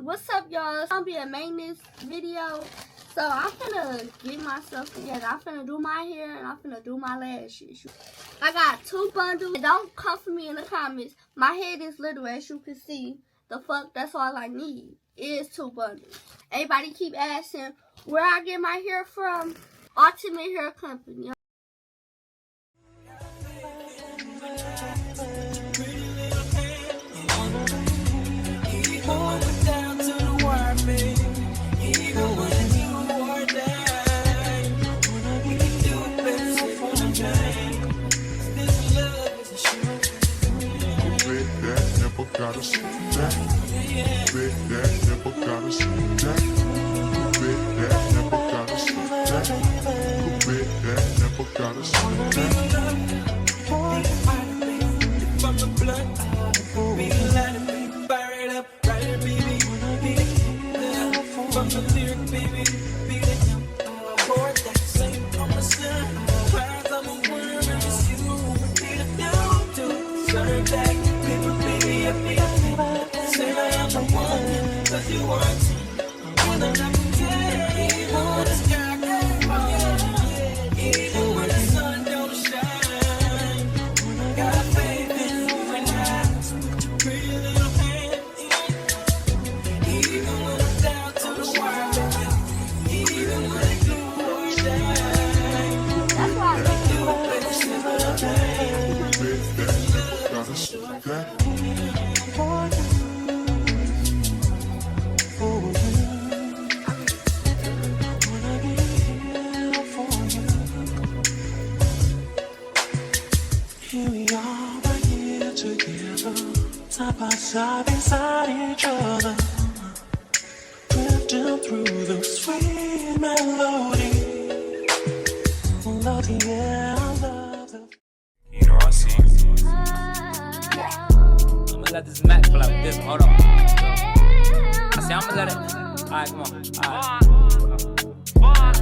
What's up, y'all? It's gonna be a maintenance video. So I'm finna get myself together. I'm finna do my hair and I'm finna do my lashes. I got 2 bundles. Don't come for me in the comments. My head is little, as you can see. The fuck, that's all I need. Is 2 bundles. Everybody keep asking where I get my hair from. Ultimate Hair Company. Gotta see that. Bet that never gotta see that. Bet that never gotta see that. Bet that never gotta see that. From the blood, we let it fire it up, right, baby. From the lyric, baby, beat it up. Pour that same on my son. Cries, I'm a worm, and it's you. Need it down to serve that. Say I am the one, cause you want to. More than I can take, oh, the sky can't fall. Even when the sun don't shine, got faith in my eyes. Pretty little hand, even when I'm down to the wire, even when I do or shine. That's why I do it, simple thing. Here we are, right here together, side by side beside each other, drifting through the sweet melody. Love, yeah, I love the. You know what I see? I'ma let this Mac flow like this. Hold on. I say I'ma let it. Alright, come on. Alright.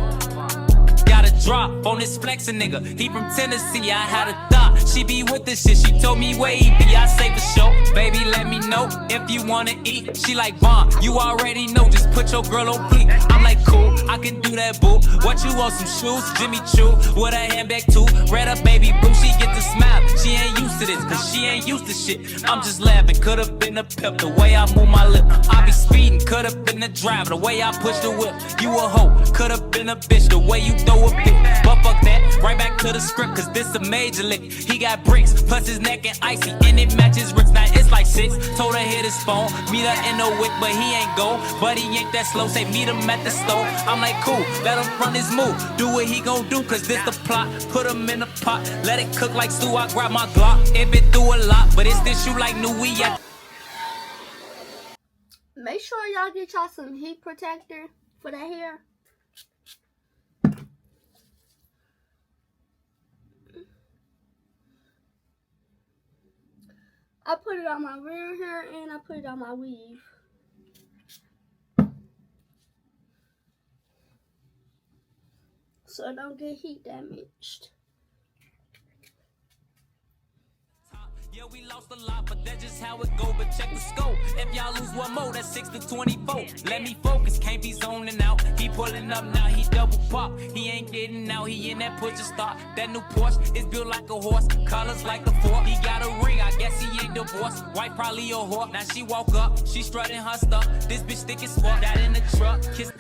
Got a drop on this flexin' nigga. He from Tennessee. I had a thought she be with this shit. She told me where he be. I say for sure. Baby, let me know if you wanna eat. She like, Vaughn, you already know. Just put your girl on fleek. I'm like, cool, I can do that, boo. What you want, some shoes? Jimmy Choo with a handbag too. Red up, baby boo. She get the smile. She ain't used to this, cause she ain't used to shit. I'm just laughing. Could've been a pimp the way I move my lip. I be speeding. Could've been the driver the way I push the whip. You a hoe. Could've been a bitch the way you throw a pick. But fuck that. Right back to the script, cause this a major lick. He got bricks, plus his neck and icy, and it matches wrist. Now it's like 6. Told her hit his phone, meet her in the wick, but he ain't go. But he ain't that slow. Say meet him at the store. I'm like, cool, let him run his move. Do what he gon' do, cause this the plot. Put him in a pot, let it cook like stew. I grab my Glock. If it do a lot, but it's this shoe like new we at. Make sure y'all get y'all some heat protector for that hair. I put it on my rear hair and I put it on my weave. So it don't get heat damaged. Yeah, we lost a lot, but that's just how it go. But check the scope. If y'all lose one more, that's 6 to 24. Let me focus, can't be zoning out. He pulling up now, he double pop. He ain't getting out, he in that push to start. That new Porsche is built like a horse, colors like the fork. He got a ring, I guess he ain't divorced. Wife probably a whore. Now she woke up, she strutting her stuff. This bitch thick as fuck. That in the truck, kiss.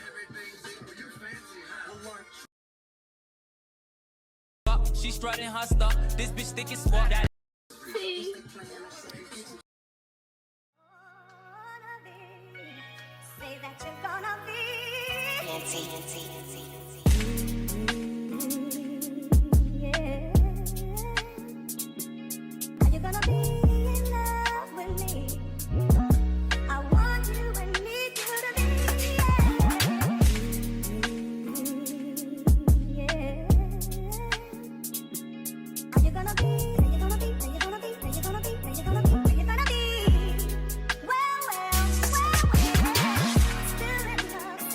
She strutting her stuff. This bitch thick as fuck. That Say that you're gonna be yeah. Are you gonna be in love with me? I want you and need you to be, yeah. Are you gonna be? Well, still in love,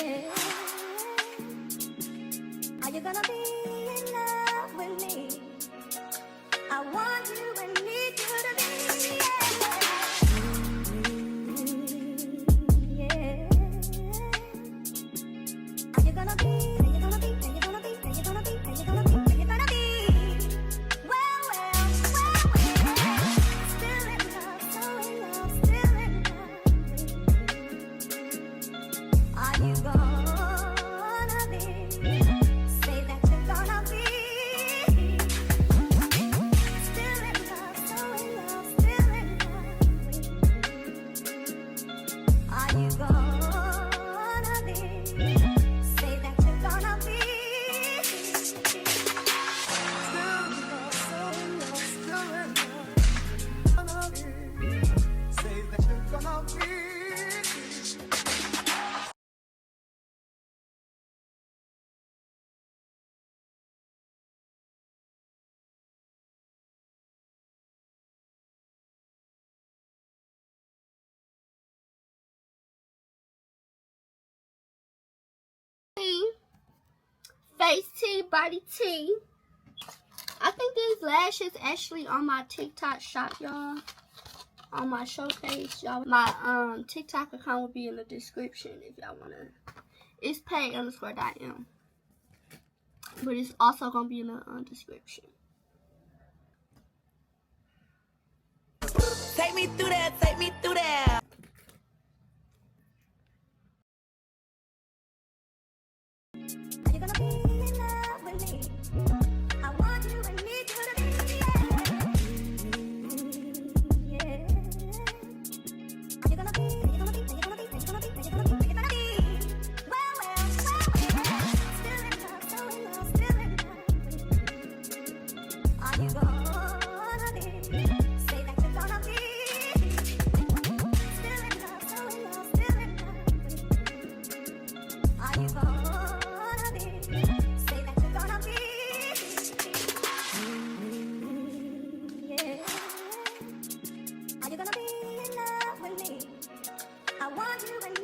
Yeah. Are you gonna be in love with me? I want you and need you to be. Yeah. Are you gonna be? Are you gonna be? Are you gonna be? Are you gonna be? Are you gonna be? Are you gonna be? Well, well, well, well. Still in love, so in love, still in love. Are you gonna be? Say that you're gonna be. Still in love, so in love, still in love. Are you gonna be? Say that you're gonna be. Still in love, so in love, still in love. Gonna be. Say that you're gonna be. Face tea, body tea. I think these lashes actually on my TikTok shop, y'all. On my showcase, y'all. My TikTok account will be in the description if y'all wanna. It's pay_.m. But it's also gonna be in the description. Take me through that, take me through that. Are you gonna be in love with me? I want you and need you to be. Yeah. Are you gonna be? Are you gonna be? Are you gonna be? Are you gonna be? Are you gonna be? Are you gonna be? Well, well, well, well. Still in love, so in love, still in love. Are you gonna be? Say that you're gonna be. Still in love, so in love, still in love. Are you gonna be? Say that you're gonna be. Yeah. Are you gonna be in love with me? I want you and